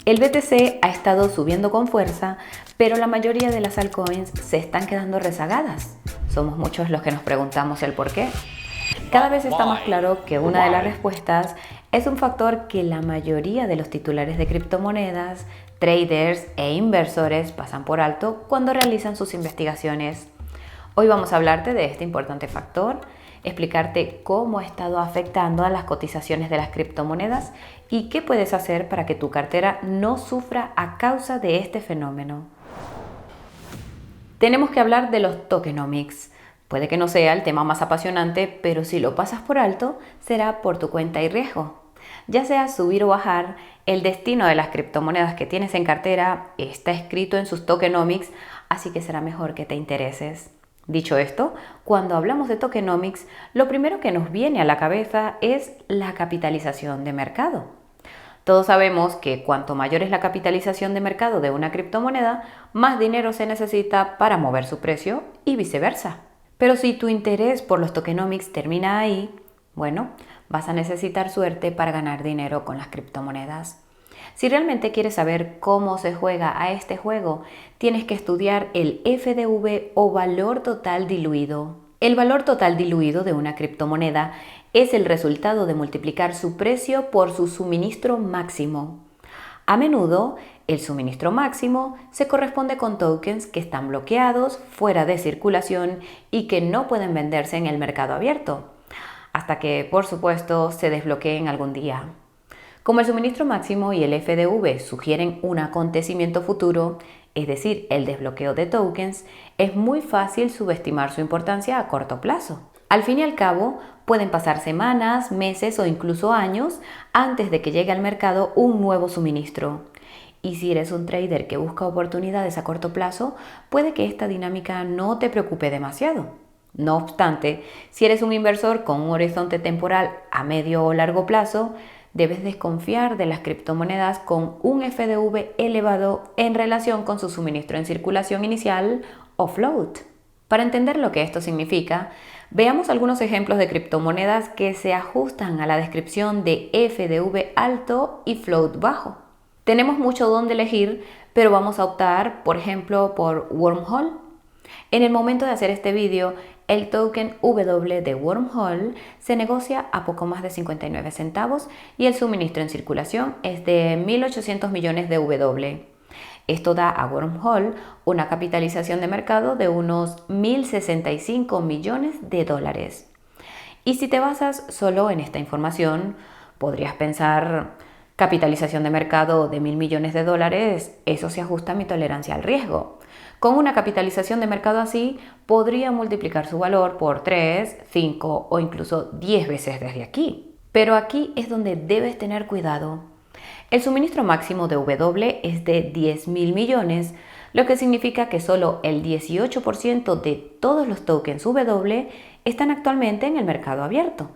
El BTC ha estado subiendo con fuerza, pero la mayoría de las altcoins se están quedando rezagadas. Somos muchos los que nos preguntamos el por qué. Cada vez está más claro que una de las respuestas es un factor que la mayoría de los titulares de criptomonedas, traders e inversores pasan por alto cuando realizan sus investigaciones. Hoy vamos a hablarte de este importante factor, explicarte cómo ha estado afectando a las cotizaciones de las criptomonedas y qué puedes hacer para que tu cartera no sufra a causa de este fenómeno. Tenemos que hablar de los tokenomics. Puede que no sea el tema más apasionante, pero si lo pasas por alto, será por tu cuenta y riesgo. Ya sea subir o bajar, el destino de las criptomonedas que tienes en cartera está escrito en sus tokenomics, así que será mejor que te intereses. Dicho esto, cuando hablamos de tokenomics, lo primero que nos viene a la cabeza es la capitalización de mercado. Todos sabemos que cuanto mayor es la capitalización de mercado de una criptomoneda, más dinero se necesita para mover su precio y viceversa. Pero si tu interés por los tokenomics termina ahí, bueno, vas a necesitar suerte para ganar dinero con las criptomonedas. Si realmente quieres saber cómo se juega a este juego, tienes que estudiar el FDV o valor total diluido. El valor total diluido de una criptomoneda es el resultado de multiplicar su precio por su suministro máximo. A menudo, el suministro máximo se corresponde con tokens que están bloqueados, fuera de circulación y que no pueden venderse en el mercado abierto, hasta que, por supuesto, se desbloqueen algún día. Como el suministro máximo y el FDV sugieren un acontecimiento futuro, es decir, el desbloqueo de tokens, es muy fácil subestimar su importancia a corto plazo. Al fin y al cabo, pueden pasar semanas, meses o incluso años antes de que llegue al mercado un nuevo suministro. Y si eres un trader que busca oportunidades a corto plazo, puede que esta dinámica no te preocupe demasiado. No obstante, si eres un inversor con un horizonte temporal a medio o largo plazo, debes desconfiar de las criptomonedas con un FDV elevado en relación con su suministro en circulación inicial o float. Para entender lo que esto significa, veamos algunos ejemplos de criptomonedas que se ajustan a la descripción de FDV alto y float bajo. Tenemos mucho donde elegir, pero vamos a optar, por ejemplo, por Wormhole. En el momento de hacer este vídeo, el token W de Wormhole se negocia a poco más de 59 centavos y el suministro en circulación es de 1.800 millones de W. Esto da a Wormhole una capitalización de mercado de unos 1.065 millones de dólares. Y si te basas solo en esta información, podrías pensar, capitalización de mercado de 1.000 millones de dólares, eso se ajusta a mi tolerancia al riesgo. Con una capitalización de mercado así, podría multiplicar su valor por 3, 5 o incluso 10 veces desde aquí. Pero aquí es donde debes tener cuidado. El suministro máximo de W es de 10.000 millones, lo que significa que solo el 18% de todos los tokens W están actualmente en el mercado abierto.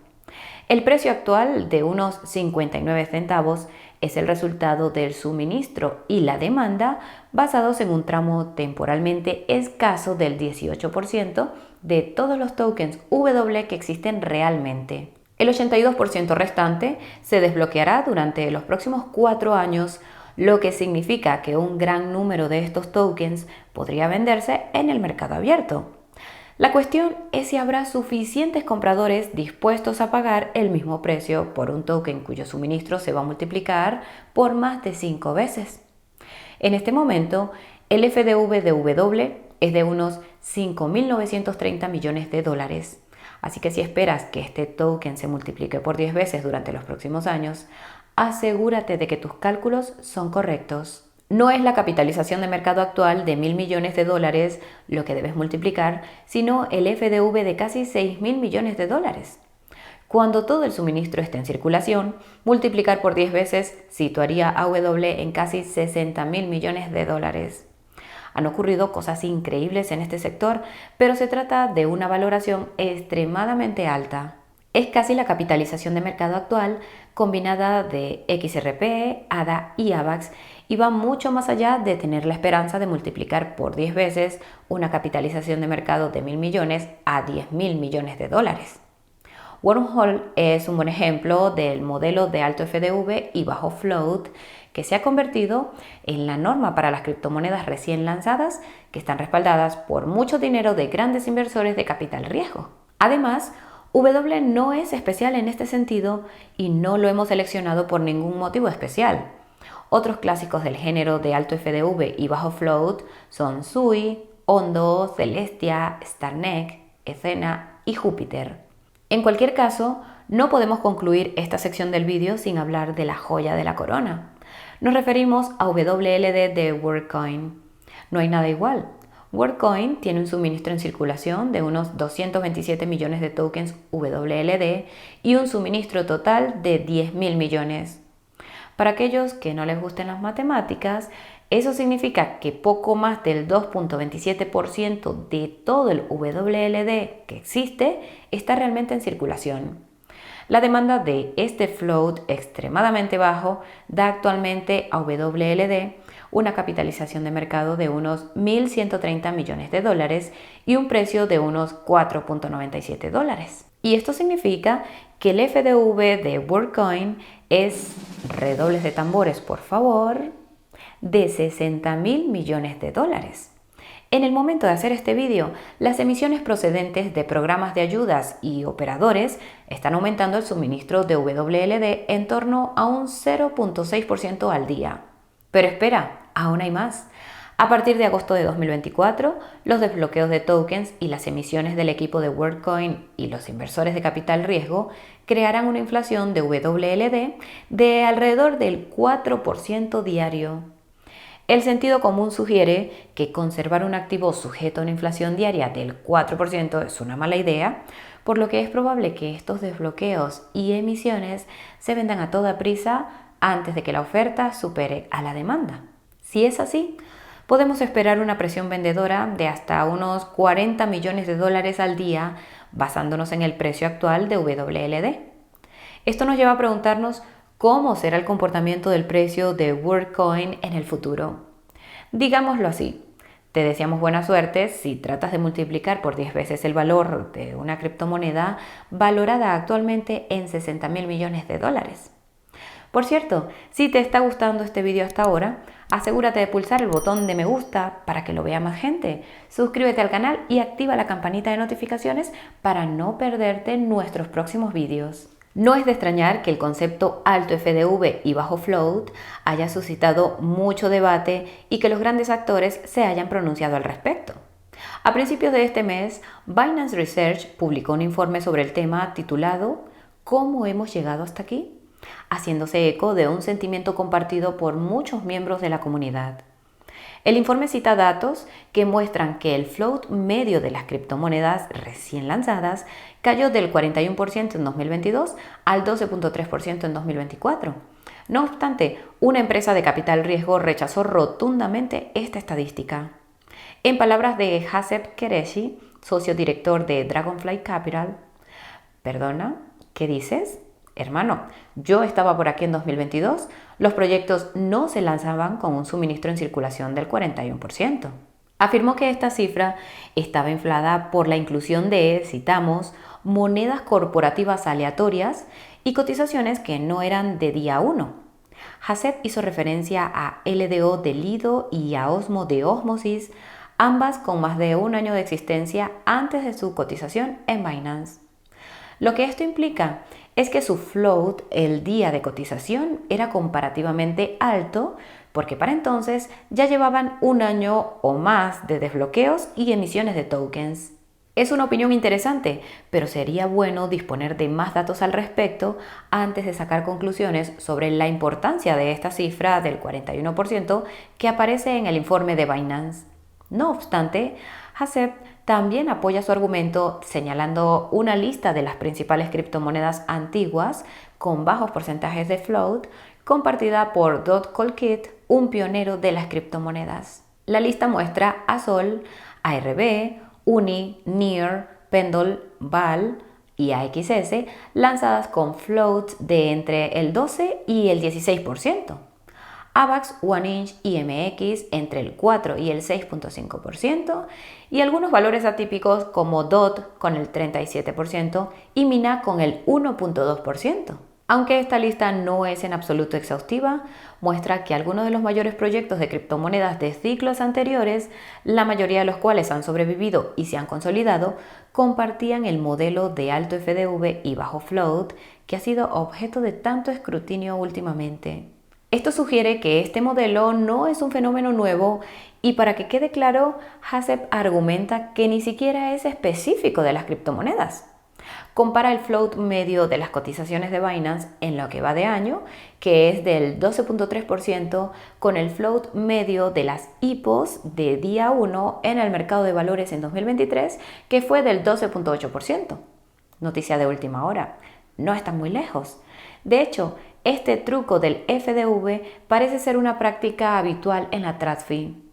El precio actual de unos 59 centavos es el resultado del suministro y la demanda basados en un tramo temporalmente escaso del 18% de todos los tokens W que existen realmente. El 82% restante se desbloqueará durante los próximos 4 años, lo que significa que un gran número de estos tokens podría venderse en el mercado abierto. La cuestión es si habrá suficientes compradores dispuestos a pagar el mismo precio por un token cuyo suministro se va a multiplicar por más de 5 veces. En este momento, el FDV de W es de unos 5.930 millones de dólares. Así que si esperas que este token se multiplique por 10 veces durante los próximos años, asegúrate de que tus cálculos son correctos. No es la capitalización de mercado actual de 1.000 millones de dólares lo que debes multiplicar, sino el FDV de casi 6.000 millones de dólares. Cuando todo el suministro esté en circulación, multiplicar por 10 veces situaría a W en casi 60.000 millones de dólares. Han ocurrido cosas increíbles en este sector, pero se trata de una valoración extremadamente alta. Es casi la capitalización de mercado actual combinada de XRP, ADA y AVAX y va mucho más allá de tener la esperanza de multiplicar por 10 veces una capitalización de mercado de 1.000 millones a 10.000 millones de dólares. Wormhole es un buen ejemplo del modelo de alto FDV y bajo float que se ha convertido en la norma para las criptomonedas recién lanzadas que están respaldadas por mucho dinero de grandes inversores de capital riesgo. Además, W no es especial en este sentido y no lo hemos seleccionado por ningún motivo especial. Otros clásicos del género de alto FDV y bajo float son Sui, Ondo, Celestia, Starneck, Ethena y Júpiter. En cualquier caso, no podemos concluir esta sección del vídeo sin hablar de la joya de la corona. Nos referimos a WLD de WorldCoin. No hay nada igual. WorldCoin tiene un suministro en circulación de unos 227 millones de tokens WLD y un suministro total de 10.000 millones. Para aquellos que no les gusten las matemáticas, eso significa que poco más del 2.27% de todo el WLD que existe está realmente en circulación. La demanda de este float extremadamente bajo da actualmente a WLD una capitalización de mercado de unos 1.130 millones de dólares y un precio de unos 4.97 dólares. Y esto significa que el FDV de WorldCoin es, redobles de tambores por favor, de 60.000 millones de dólares. En el momento de hacer este vídeo, las emisiones procedentes de programas de ayudas y operadores están aumentando el suministro de WLD en torno a un 0.6% al día. Pero espera, aún hay más. A partir de agosto de 2024, los desbloqueos de tokens y las emisiones del equipo de WorldCoin y los inversores de capital riesgo crearán una inflación de WLD de alrededor del 4% diario. El sentido común sugiere que conservar un activo sujeto a una inflación diaria del 4% es una mala idea, por lo que es probable que estos desbloqueos y emisiones se vendan a toda prisa antes de que la oferta supere a la demanda. Si es así, podemos esperar una presión vendedora de hasta unos 40 millones de dólares al día basándonos en el precio actual de WLD. Esto nos lleva a preguntarnos cómo será el comportamiento del precio de WorldCoin en el futuro. Digámoslo así, te deseamos buena suerte si tratas de multiplicar por 10 veces el valor de una criptomoneda valorada actualmente en 60.000 millones de dólares. Por cierto, si te está gustando este video hasta ahora, asegúrate de pulsar el botón de me gusta para que lo vea más gente. Suscríbete al canal y activa la campanita de notificaciones para no perderte nuestros próximos vídeos. No es de extrañar que el concepto alto FDV y bajo float haya suscitado mucho debate y que los grandes actores se hayan pronunciado al respecto. A principios de este mes, Binance Research publicó un informe sobre el tema titulado ¿Cómo hemos llegado hasta aquí?, haciéndose eco de un sentimiento compartido por muchos miembros de la comunidad. El informe cita datos que muestran que el float medio de las criptomonedas recién lanzadas cayó del 41% en 2022 al 12.3% en 2024. No obstante, una empresa de capital riesgo rechazó rotundamente esta estadística. En palabras de Haseb Qureshi, socio director de Dragonfly Capital, ¿perdona? ¿Qué dices? Hermano, yo estaba por aquí en 2022, los proyectos no se lanzaban con un suministro en circulación del 41%. Afirmó que esta cifra estaba inflada por la inclusión de, citamos, monedas corporativas aleatorias y cotizaciones que no eran de día 1. Haseb hizo referencia a LDO de Lido y a Osmo de Osmosis, ambas con más de un año de existencia antes de su cotización en Binance. Lo que esto implica es que su float el día de cotización era comparativamente alto porque para entonces ya llevaban un año o más de desbloqueos y emisiones de tokens. Es una opinión interesante, pero sería bueno disponer de más datos al respecto antes de sacar conclusiones sobre la importancia de esta cifra del 41% que aparece en el informe de Binance. No obstante, Haseb también apoya su argumento señalando una lista de las principales criptomonedas antiguas con bajos porcentajes de float compartida por Dot.Colkit, un pionero de las criptomonedas. La lista muestra a Sol, ARB, Uni, Near, Pendle, Val y AXS lanzadas con floats de entre el 12 y el 16%. AVAX, OneInch y MX entre el 4 y el 6.5% y algunos valores atípicos como DOT con el 37% y Mina con el 1.2%. Aunque esta lista no es en absoluto exhaustiva, muestra que algunos de los mayores proyectos de criptomonedas de ciclos anteriores, la mayoría de los cuales han sobrevivido y se han consolidado, compartían el modelo de alto FDV y bajo float que ha sido objeto de tanto escrutinio últimamente. Esto sugiere que este modelo no es un fenómeno nuevo y, para que quede claro, Hasep argumenta que ni siquiera es específico de las criptomonedas. Compara el float medio de las cotizaciones de Binance en lo que va de año, que es del 12.3%, con el float medio de las IPOs de día 1 en el mercado de valores en 2023, que fue del 12.8%. Noticia de última hora, no está muy lejos. De hecho, este truco del FDV parece ser una práctica habitual en la TradFi.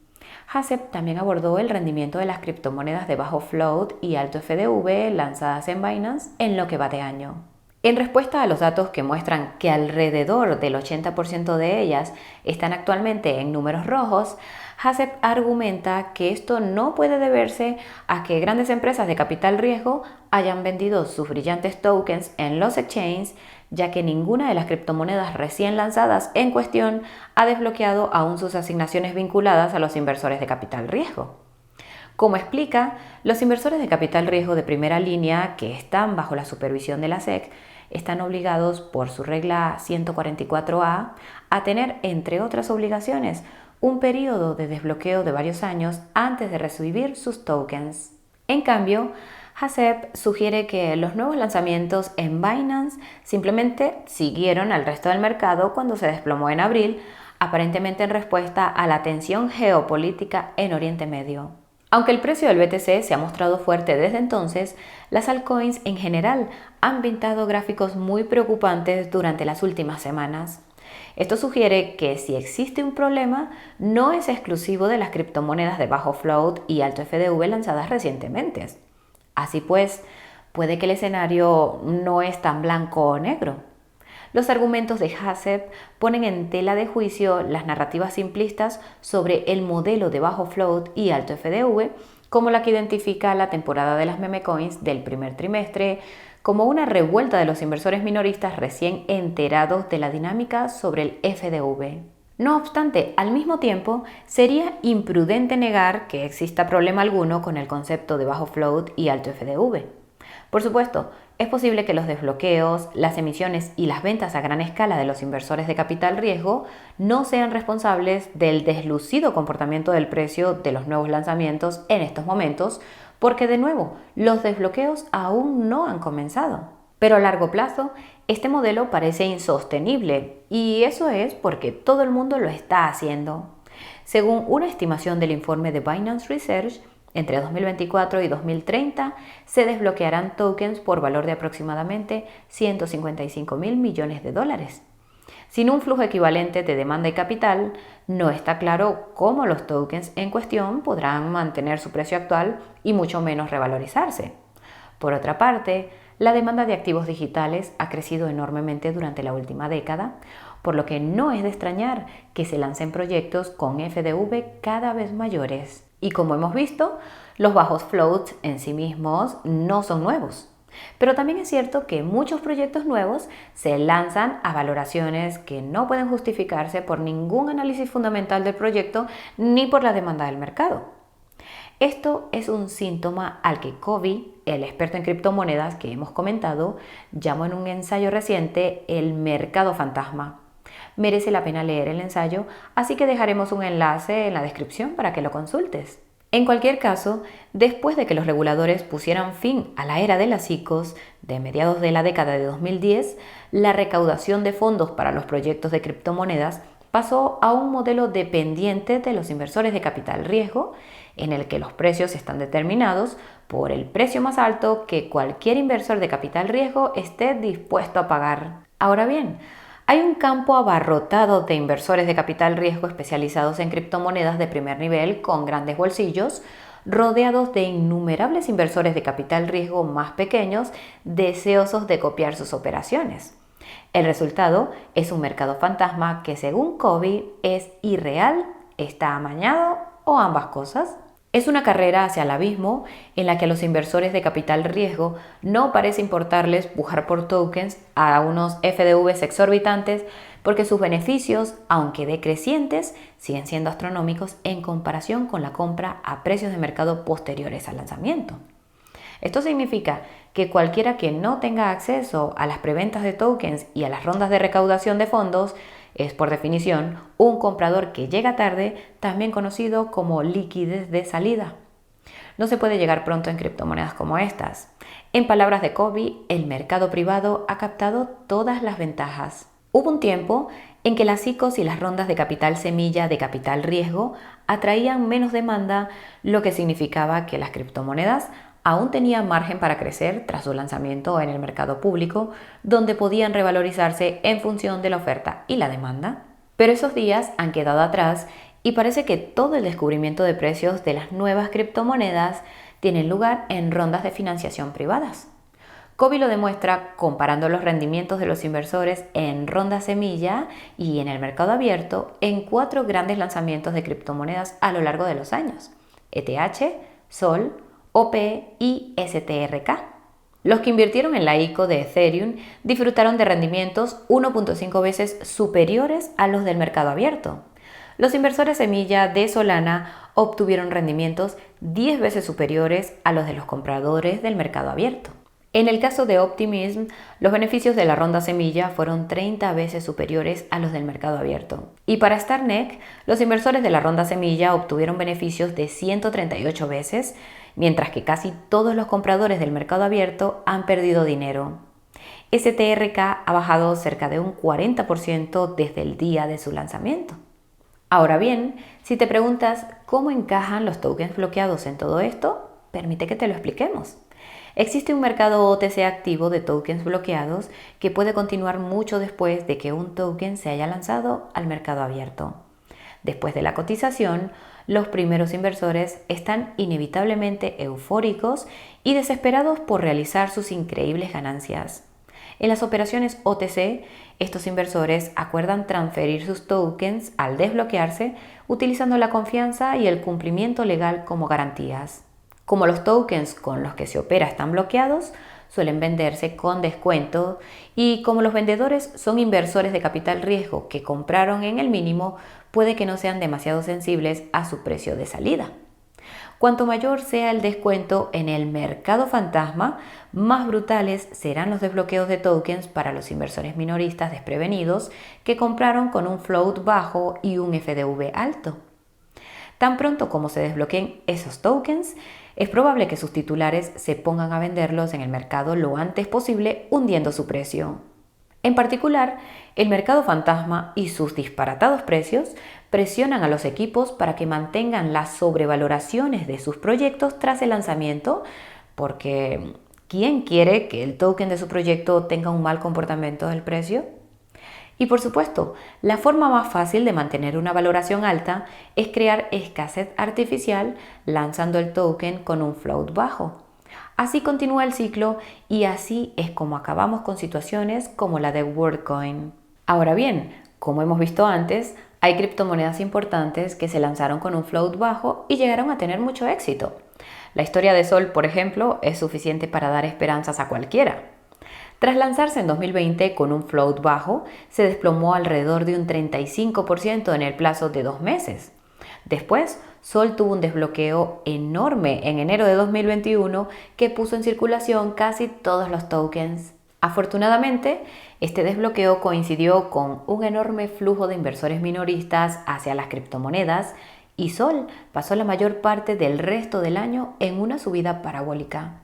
Hasep también abordó el rendimiento de las criptomonedas de bajo float y alto FDV lanzadas en Binance en lo que va de año. En respuesta a los datos que muestran que alrededor del 80% de ellas están actualmente en números rojos, Hasep argumenta que esto no puede deberse a que grandes empresas de capital riesgo hayan vendido sus brillantes tokens en los exchanges, ya que ninguna de las criptomonedas recién lanzadas en cuestión ha desbloqueado aún sus asignaciones vinculadas a los inversores de capital riesgo. Como explica, los inversores de capital riesgo de primera línea que están bajo la supervisión de la SEC están obligados por su regla 144A a tener, entre otras obligaciones, un periodo de desbloqueo de varios años antes de recibir sus tokens. En cambio, Hasep sugiere que los nuevos lanzamientos en Binance simplemente siguieron al resto del mercado cuando se desplomó en abril, aparentemente en respuesta a la tensión geopolítica en Oriente Medio. Aunque el precio del BTC se ha mostrado fuerte desde entonces, las altcoins en general han pintado gráficos muy preocupantes durante las últimas semanas. Esto sugiere que si existe un problema, no es exclusivo de las criptomonedas de bajo float y alto FDV lanzadas recientemente. Así pues, puede que el escenario no es tan blanco o negro. Los argumentos de Hasep ponen en tela de juicio las narrativas simplistas sobre el modelo de bajo float y alto FDV, como la que identifica la temporada de las meme coins del primer trimestre como una revuelta de los inversores minoristas recién enterados de la dinámica sobre el FDV. No obstante, al mismo tiempo, sería imprudente negar que exista problema alguno con el concepto de bajo float y alto FDV. Por supuesto, es posible que los desbloqueos, las emisiones y las ventas a gran escala de los inversores de capital riesgo no sean responsables del deslucido comportamiento del precio de los nuevos lanzamientos en estos momentos, porque de nuevo, los desbloqueos aún no han comenzado. Pero a largo plazo, este modelo parece insostenible, y eso es porque todo el mundo lo está haciendo. Según una estimación del informe de Binance Research, entre 2024 y 2030 se desbloquearán tokens por valor de aproximadamente 155.000 millones de dólares. Sin un flujo equivalente de demanda y capital, no está claro cómo los tokens en cuestión podrán mantener su precio actual y mucho menos revalorizarse. Por otra parte, la demanda de activos digitales ha crecido enormemente durante la última década, por lo que no es de extrañar que se lancen proyectos con FDV cada vez mayores. Y como hemos visto, los bajos floats en sí mismos no son nuevos. Pero también es cierto que muchos proyectos nuevos se lanzan a valoraciones que no pueden justificarse por ningún análisis fundamental del proyecto ni por la demanda del mercado. Esto es un síntoma al que Covey, el experto en criptomonedas que hemos comentado, llamó en un ensayo reciente el mercado fantasma. Merece la pena leer el ensayo, así que dejaremos un enlace en la descripción para que lo consultes. En cualquier caso, después de que los reguladores pusieran fin a la era de las ICOs de mediados de la década de 2010, la recaudación de fondos para los proyectos de criptomonedas pasó a un modelo dependiente de los inversores de capital riesgo, en el que los precios están determinados por el precio más alto que cualquier inversor de capital riesgo esté dispuesto a pagar. Ahora bien, hay un campo abarrotado de inversores de capital riesgo especializados en criptomonedas de primer nivel con grandes bolsillos, rodeados de innumerables inversores de capital riesgo más pequeños deseosos de copiar sus operaciones. El resultado es un mercado fantasma que, según Covey, es irreal, está amañado o ambas cosas. Es una carrera hacia el abismo en la que a los inversores de capital riesgo no parece importarles pujar por tokens a unos FDVs exorbitantes porque sus beneficios, aunque decrecientes, siguen siendo astronómicos en comparación con la compra a precios de mercado posteriores al lanzamiento. Esto significa que cualquiera que no tenga acceso a las preventas de tokens y a las rondas de recaudación de fondos es, por definición, un comprador que llega tarde, también conocido como liquidez de salida. No se puede llegar pronto en criptomonedas como estas. En palabras de Cobie, el mercado privado ha captado todas las ventajas. Hubo un tiempo en que las ICOs y las rondas de capital semilla de capital riesgo atraían menos demanda, lo que significaba que las criptomonedas aún tenían margen para crecer tras su lanzamiento en el mercado público, donde podían revalorizarse en función de la oferta y la demanda. Pero esos días han quedado atrás y parece que todo el descubrimiento de precios de las nuevas criptomonedas tiene lugar en rondas de financiación privadas. Cobie lo demuestra comparando los rendimientos de los inversores en ronda semilla y en el mercado abierto en 4 grandes lanzamientos de criptomonedas a lo largo de los años: ETH, Sol, OP y STRK. Los que invirtieron en la ICO de Ethereum disfrutaron de rendimientos 1.5 veces superiores a los del mercado abierto. Los inversores semilla de Solana obtuvieron rendimientos 10 veces superiores a los de los compradores del mercado abierto. En el caso de Optimism, los beneficios de la ronda semilla fueron 30 veces superiores a los del mercado abierto. Y para StarNeck, los inversores de la ronda semilla obtuvieron beneficios de 138 veces, mientras que casi todos los compradores del mercado abierto han perdido dinero. STRK ha bajado cerca de un 40% desde el día de su lanzamiento. Ahora bien, si te preguntas cómo encajan los tokens bloqueados en todo esto, permite que te lo expliquemos. Existe un mercado OTC activo de tokens bloqueados que puede continuar mucho después de que un token se haya lanzado al mercado abierto. Después de la cotización, los primeros inversores están inevitablemente eufóricos y desesperados por realizar sus increíbles ganancias. En las operaciones OTC, estos inversores acuerdan transferir sus tokens al desbloquearse utilizando la confianza y el cumplimiento legal como garantías. Como los tokens con los que se opera están bloqueados, suelen venderse con descuento y como los vendedores son inversores de capital riesgo que compraron en el mínimo, puede que no sean demasiado sensibles a su precio de salida. Cuanto mayor sea el descuento en el mercado fantasma, más brutales serán los desbloqueos de tokens para los inversores minoristas desprevenidos que compraron con un float bajo y un FDV alto. Tan pronto como se desbloqueen esos tokens, es probable que sus titulares se pongan a venderlos en el mercado lo antes posible, hundiendo su precio. En particular, el mercado fantasma y sus disparatados precios presionan a los equipos para que mantengan las sobrevaloraciones de sus proyectos tras el lanzamiento, porque ¿quién quiere que el token de su proyecto tenga un mal comportamiento del precio? Y por supuesto, la forma más fácil de mantener una valoración alta es crear escasez artificial lanzando el token con un float bajo. Así continúa el ciclo y así es como acabamos con situaciones como la de WorldCoin. Ahora bien, como hemos visto antes, hay criptomonedas importantes que se lanzaron con un float bajo y llegaron a tener mucho éxito. La historia de Sol, por ejemplo, es suficiente para dar esperanzas a cualquiera. Tras lanzarse en 2020 con un float bajo, se desplomó alrededor de un 35% en el plazo de 2 meses. Después, Sol tuvo un desbloqueo enorme en enero de 2021 que puso en circulación casi todos los tokens. Afortunadamente, este desbloqueo coincidió con un enorme flujo de inversores minoristas hacia las criptomonedas y Sol pasó la mayor parte del resto del año en una subida parabólica.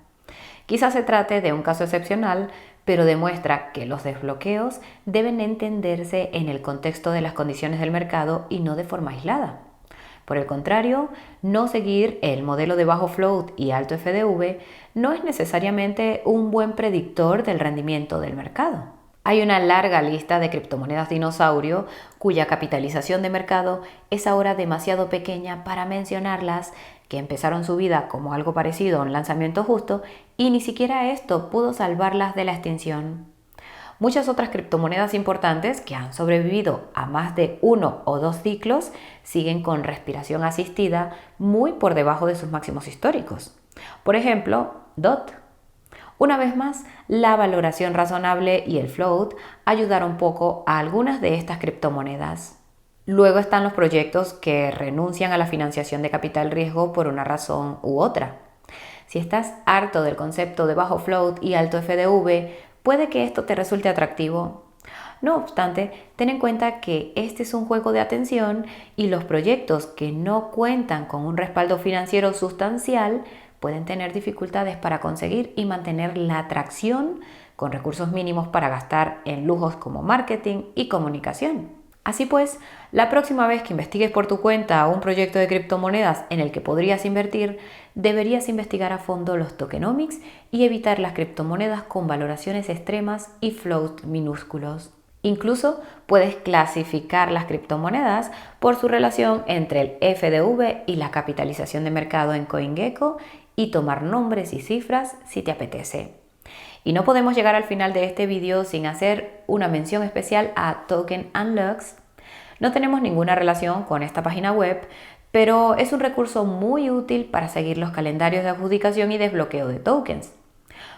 Quizás se trate de un caso excepcional, pero demuestra que los desbloqueos deben entenderse en el contexto de las condiciones del mercado y no de forma aislada. Por el contrario, no seguir el modelo de bajo float y alto FDV no es necesariamente un buen predictor del rendimiento del mercado. Hay una larga lista de criptomonedas dinosaurio cuya capitalización de mercado es ahora demasiado pequeña para mencionarlas, que empezaron su vida como algo parecido a un lanzamiento justo y ni siquiera esto pudo salvarlas de la extinción. Muchas otras criptomonedas importantes que han sobrevivido a más de 1 o 2 ciclos siguen con respiración asistida muy por debajo de sus máximos históricos. Por ejemplo, DOT. Una vez más, la valoración razonable y el float ayudaron poco a algunas de estas criptomonedas. Luego están los proyectos que renuncian a la financiación de capital riesgo por una razón u otra. Si estás harto del concepto de bajo float y alto FDV, puede que esto te resulte atractivo. No obstante, ten en cuenta que este es un juego de atención y los proyectos que no cuentan con un respaldo financiero sustancial pueden tener dificultades para conseguir y mantener la atracción con recursos mínimos para gastar en lujos como marketing y comunicación. Así pues, la próxima vez que investigues por tu cuenta un proyecto de criptomonedas en el que podrías invertir, deberías investigar a fondo los tokenomics y evitar las criptomonedas con valoraciones extremas y float minúsculos. Incluso puedes clasificar las criptomonedas por su relación entre el FDV y la capitalización de mercado en CoinGecko y tomar nombres y cifras si te apetece. Y no podemos llegar al final de este vídeo sin hacer una mención especial a Token Unlocks. No tenemos ninguna relación con esta página web, pero es un recurso muy útil para seguir los calendarios de adjudicación y desbloqueo de tokens.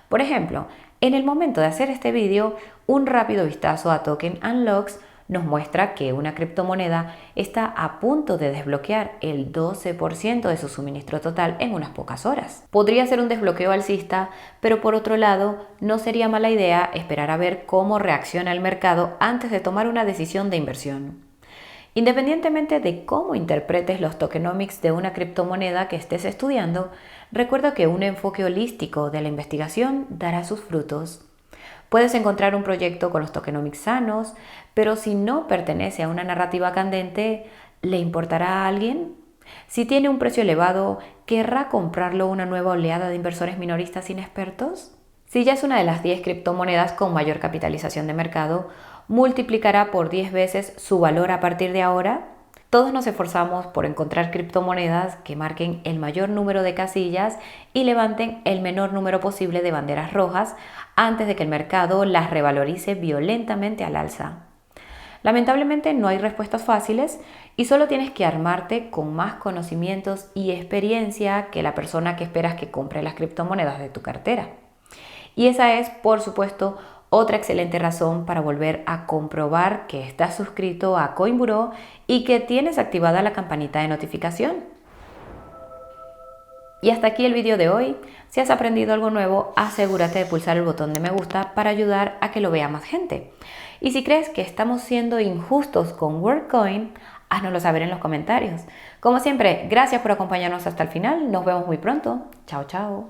Por ejemplo, en el momento de hacer este vídeo, un rápido vistazo a Token Unlocks nos muestra que una criptomoneda está a punto de desbloquear el 12% de su suministro total en unas pocas horas. Podría ser un desbloqueo alcista, pero por otro lado, no sería mala idea esperar a ver cómo reacciona el mercado antes de tomar una decisión de inversión. Independientemente de cómo interpretes los tokenomics de una criptomoneda que estés estudiando, recuerda que un enfoque holístico de la investigación dará sus frutos. Puedes encontrar un proyecto con los tokenomics sanos, pero si no pertenece a una narrativa candente, ¿le importará a alguien? Si tiene un precio elevado, ¿querrá comprarlo una nueva oleada de inversores minoristas inexpertos? Si ya es una de las 10 criptomonedas con mayor capitalización de mercado, ¿multiplicará por 10 veces su valor a partir de ahora? Todos nos esforzamos por encontrar criptomonedas que marquen el mayor número de casillas y levanten el menor número posible de banderas rojas antes de que el mercado las revalorice violentamente al alza. Lamentablemente no hay respuestas fáciles y solo tienes que armarte con más conocimientos y experiencia que la persona que esperas que compre las criptomonedas de tu cartera. Y esa es, por supuesto, otra excelente razón para volver a comprobar que estás suscrito a Coinburó y que tienes activada la campanita de notificación. Y hasta aquí el vídeo de hoy. Si has aprendido algo nuevo, asegúrate de pulsar el botón de me gusta para ayudar a que lo vea más gente. Y si crees que estamos siendo injustos con WorldCoin, háznoslo saber en los comentarios. Como siempre, gracias por acompañarnos hasta el final. Nos vemos muy pronto. Chao, chao.